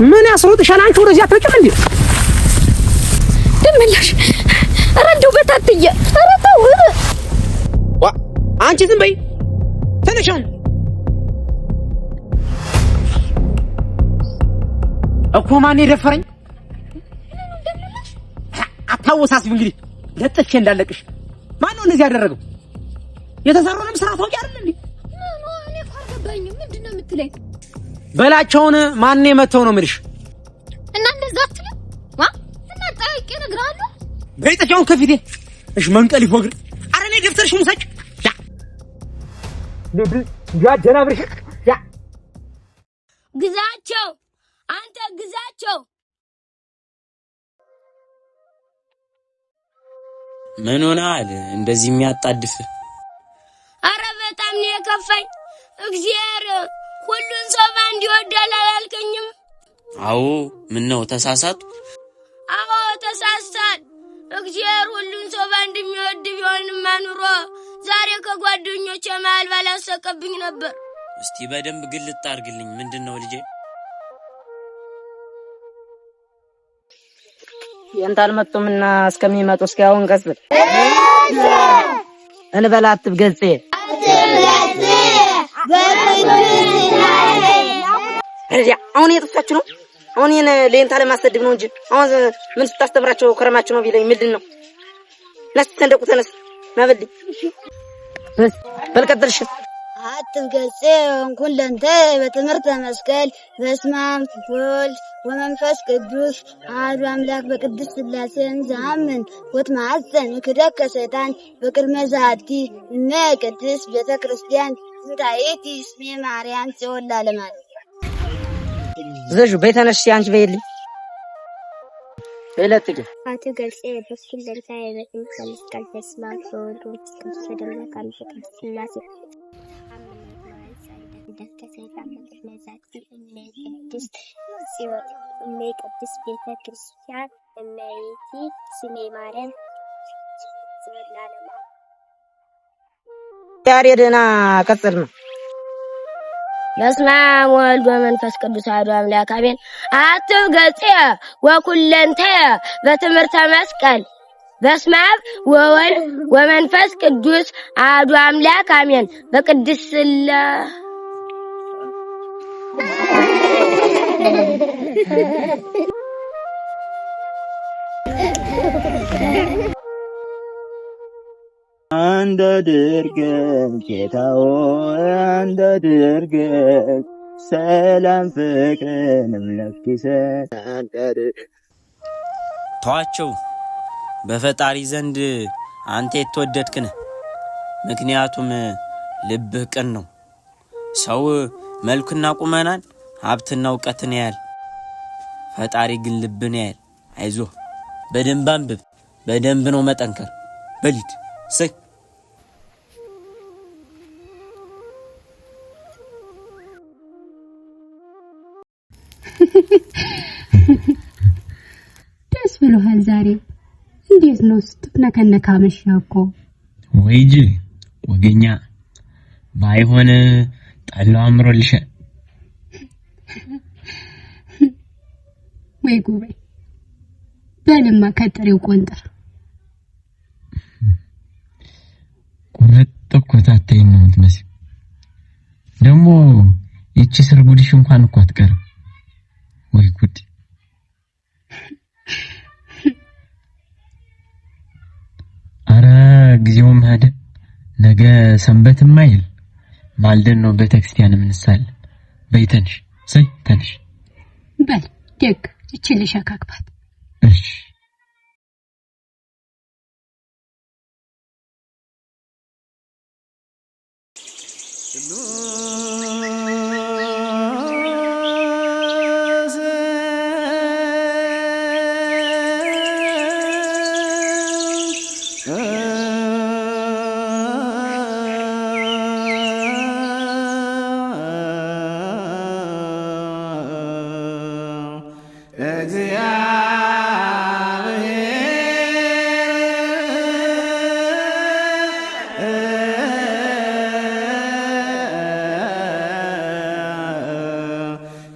ምን ያስሮጥሻል አንቺ ወደዚህ አትመጭም እንዴ ደመላሽ ኧረ እንደው በታትዬ ኧረ ተው ዋ አንቺ ዝም በይ ተነሻው እኮ ማን የደፈረኝ አታወሳስብ እንግዲህ ለጥቼ እንዳለቅሽ ማን ነው እንደዚህ ያደረገው የተሰራውንም ስራ ታውቂ አይደል እንዴ እኔ ፈርደባኝ ምንድነው የምትለኝ በላቸውን ማን የመተው ነው ምልሽ እና እንደዛ አትልም እና ጠይቄ እነግርሃለሁ በይጠቻውን ከፊቴ እሺ መንቀል ይፎግር አረኔ ደፍተርሽ ሙሳጭ ያ ጀናብርሽ ያ ግዛቸው አንተ ግዛቸው ምን ሆነሃል እንደዚህ የሚያጣድፍ አረ በጣም ነው የከፋኝ እግዚአብሔር ሁሉን ሰው ባንድ ይወዳል አላልከኝም አዎ ምን ነው ተሳሳቱ አዎ ተሳሳት እግዚአብሔር ሁሉን ሰው ባንድ የሚወድ ቢሆንማ ኑሮ ዛሬ ከጓደኞቼ መሃል ባላሰቀብኝ ነበር እስቲ በደንብ ግልጥ አድርግልኝ ምንድነው ልጄ የንታል መጥቶምና እስከሚመጡ እስካሁን ቀስበት እንበላት ገጼ አሁን የጥፋችሁ ነው አሁን የነ ለንታል ማስተድብ ነው እንጂ አሁን ምን ስታስተምራቸው ከረማችሁ ነው ቢለኝ ምንድነው ለስ ተንደቁ ተነስ ማበልኝ በልቀጥልሽ አትገጼ እንኩለንተ በትምህርተ መስቀል በስማም ወልድ ወመንፈስ ቅዱስ አሐዱ አምላክ በቅድስት ሥላሴ እንዘአምን ወትማፀን ክደከ ሰይጣን በቅድመ ዛቲ እነ ቅድስት ቤተ ክርስቲያን እንታይቲ እስሜ ማርያም ጽዮን ለዓለማት ዘጁ ቤተነሽ አንቺ በይልኝ በለጥቂ አትገጼ በኩለንተ በትምህርተ መስቀል በስማም ወልድ ወመንፈስ ቅዱስ ወደማካም በቅድስት ሥላሴ ከሰይጣን መዛቲ ቅድስት ጽዮን ቅድስት ቤተ ክርስቲያን እመቤቴ ስሜ ማርያም ዘላለማ ያሬድና ቀጽል ነው በስመ አብ ወወልድ ወመንፈስ ቅዱስ አሐዱ አምላክ አሜን አትገጼ ወኩለንተ በትምህርተ መስቀል በስመ አብ ወወልድ ወመንፈስ ቅዱስ አሐዱ አምላክ አሜን በቅድስት ሥላሴ አንድ ድርገት ጌታው አንድ ድርገት ሰላም ፍቅርንም ለክሰ ተዋቸው በፈጣሪ ዘንድ አንተ የተወደድክ ነህ ምክንያቱም ልብህ ቅን ነው ሰው መልክና ቁመናን ሀብትና ዕውቀትን ያያል ፈጣሪ ግን ልብን ያያል አይዞህ በደንብ አንብብ በደንብ ነው መጠንከር በሊድ ሰይ ደስ ብሎሃል ዛሬ እንዴት ነው ስትነከነካ መሻኮ ወይጅ ወገኛ ባይሆን ጠላው አምሮልሽ ወይ ጉባኤ በልማ ከጥሬው ቆንጥር ተቆጣጣይ ነው የምትመስል ደግሞ እቺ ስርጉድሽ እንኳን እኮ አትቀርም ወይ ጉድ አረ ጊዜውም ሄደ ነገ ሰንበትም አይል ማልደን ነው ቤተክርስቲያን ምንሳል በይተንሽ ሰይ ተንሽ በል ደግ እቺ ልሸካክባት እሺ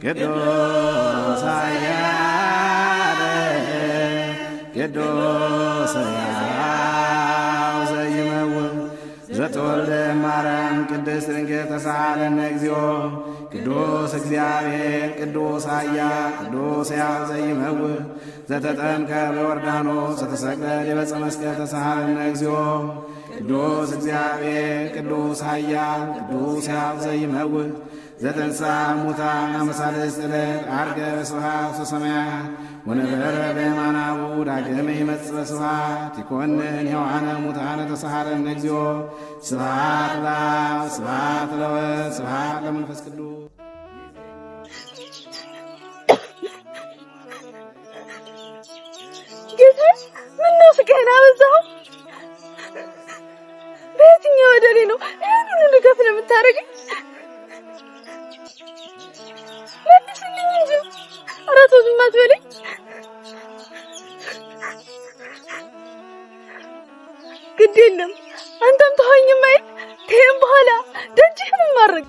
Get ቅዱስ ኃያል ቅዱስ ሕያው ዘይመውት ዘተወልደ ማርያም ቅድስት ድንግል ተሳሃለነ እግዚኦ ቅዱስ እግዚአብሔር ቅዱስ ኃያል ቅዱስ ሕያው ዘይመውት ዘተጠምቀ በዮርዳኖስ ዘተሰቅለ ዲበ መስቀል ተሳሃለነ እግዚኦ ቅዱስ እግዚአብሔር ቅዱስ ኃያል ቅዱስ ሕያው ዘይመውት ዘተንሥአ እሙታን አመሳልስት ዕለት ዐርገ በስብሐት ወሰማያት ወነበረ በየማናሁ ዳግመ ይመጽእ በስብሐት ይኰንን ሕያዋነ ሙታነ ተሳሃለነ እግዚኦ ስብሐት ለአብ ስብሐት ለወልድ ስብሐት ለመንፈስ ቅዱስ። ጌታዬ ምነው ስቃዬን አበዛኸው? በየትኛው ወደኔ ነው ይህን ሁሉ ገፍ ነው የምታደርገኝ? መልስልኝ እንጂ። ኧረ ተው ዝም አትበለኝ። ግድ የለም አንተም ተወኝም አይደል? ከይህም በኋላ ደጅህን ማድረግ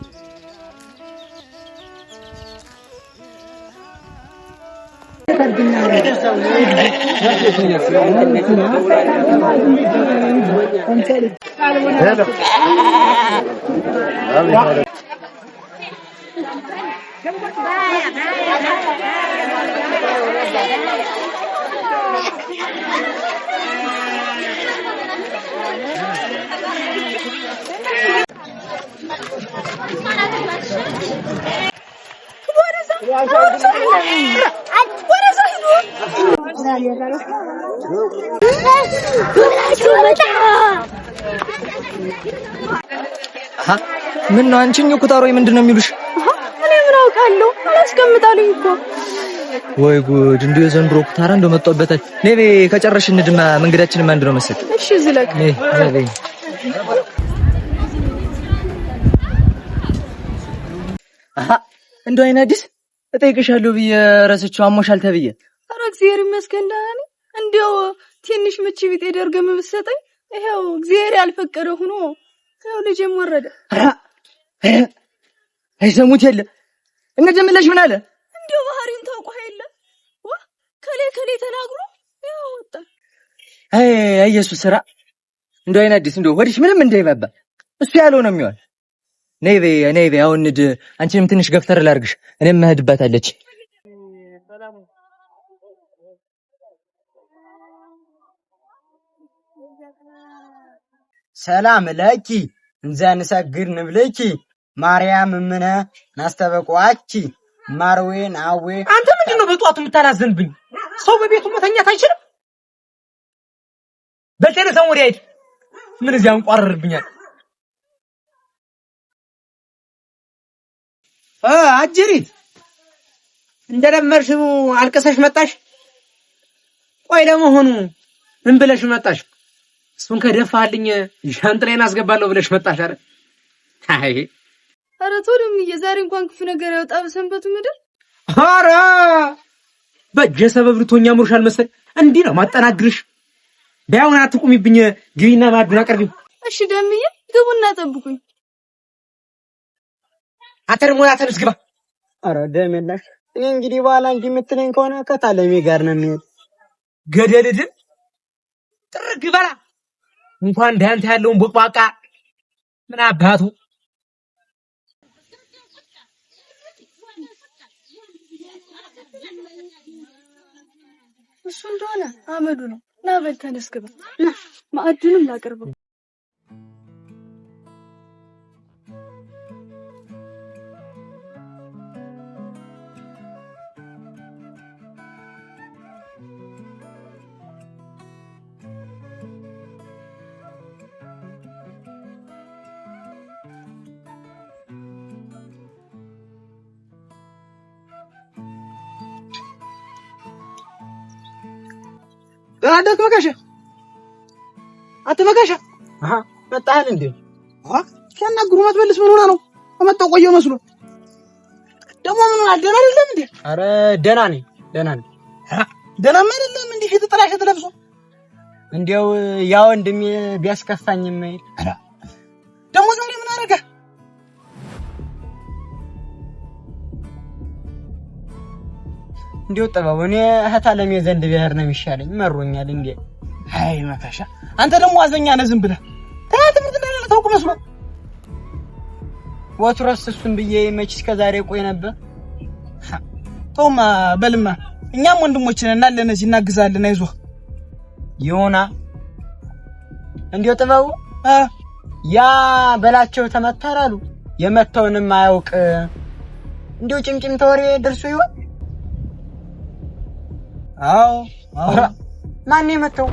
ምን ነው አንቺኝ ኩታሮይ ምንድነው የሚሉሽ? እኔ ምን አውቃለሁ አላስቀምጣለኝ እኮ። ወይ ጉድ! እንዴ ዘንድሮ ኩታራ እንደመጣበታች ነይ ከጨረሽ እንድማ መንገዳችንን አንድ ነው መሰል። እሺ ዝለቅ ነይ ነይ እንደው አይነ አዲስ እጠይቅሻለሁ ብዬ ረስቼው አሞሻል ተብዬ። ኧረ እግዚአብሔር ይመስገን ደህና ነኝ። እንደው ትንሽ ምች ቢጤ ደርገም ብትሰጠኝ ይሄው እግዚአብሔር ያልፈቀደ ሆኖ ይሄው ልጄም ወረደ። አይሰሙት የለ እንገጀምለሽ ምን አለ እንደው ባህሪን ታውቀው የለ ከሌ ተናግሮ ይሄው ወጣ። አይ ኢየሱስ ስራ እንደው አይነ አዲስ እንደው ወዲሽ ምንም እንዳይባባ እሱ ያለው ነው የሚሆን። ነይ በይ አሁን እንድ አንቺንም ትንሽ ገፍተር ላርግሽ እኔም መሄድባታለች። ሰላም ለኪ እንዘ ንሰግድ ንብልኪ ማርያም እምነ ናስተበቋቺ ማርዌን አዌ። አንተ ምንድነው በጧቱ የምታላዘንብኝ? ሰው በቤቱ መተኛት አይችልም? በተነሳው ወዲያ አይደል ምን እዚያ አንቋርርብኛል? አጅሪት እንደለመድሽው አልቀሰሽ መጣሽ? ቆይ ለመሆኑ ምን ብለሽ መጣሽ? እሱን ከደፋልኝ ሻንጥሌን አስገባለሁ ብለሽ መጣሽ አይደል? አይ ኧረ ቶሎም ዛሬ እንኳን ክፉ ነገር ያወጣ በሰንበቱ ምድር። ኧረ በጀ ሰበብ ልቶኛ ምሩሻል መሰል እንዲህ ነው ማጠናግርሽ። ቢያውን አትቁሚብኝ፣ ግቢና ማዱን አቅርቢው። እሺ ደምዬ ግቡና ጠብቁኝ። አተርሞያ ተነስ ግባ። ኧረ ደምላሽ እንግዲህ በኋላ እንጂ የምትለኝ ከሆነ ከታለሜ ጋር ነው የሚሄድ። ገደልድን ጥርግ በላ እንኳን እንዳንተ ያለውን ቦቅባቃ ምን አባቱ እሱ እንደሆነ አመዱ ነው። ና በል ተነስ ግባ። ና ማዕዱንም ላቀርበው። አዳክ መካሻ አትመካሻ መጣህል እንዴ? ሲያናግሩ ማትመልስ ምን ሆና ነው? አመጣው ቆየው መስሎ ደግሞ ምን አደና አይደለም እንዴ? አረ ደህና ነኝ። ደህናማ አይደለም እንዴ? ፊት ጥላሽ ተለብሶ እንዴው ያ ወንድሜ ቢያስከፋኝም አይደል? አረ ደግሞ ዛሬ ምን አረጋ? እንዲው ጥበቡ እኔ እህታለም የዘንድ ብሄር ነው የሚሻለኝ መሮኛል እንዴ አይ መካሻ አንተ ደግሞ አዘኛ ነህ ዝም ብለህ ትምህርት እንደሌለ ታውቅ መስሎ ወትሮስ እሱን ብዬ መች እስከ ዛሬ ቆይ ነበር ተውማ በልማ እኛም ወንድሞች ነን እናለን እዚህ እናግዛለን አይዞህ ይሆና እንዲው ጥበቡ ያ በላቸው ተመታራሉ የመተውንም አያውቅ እንዲው ጭምጭም ተወሬ ደርሶ ይሆን አዎ ማን የመተው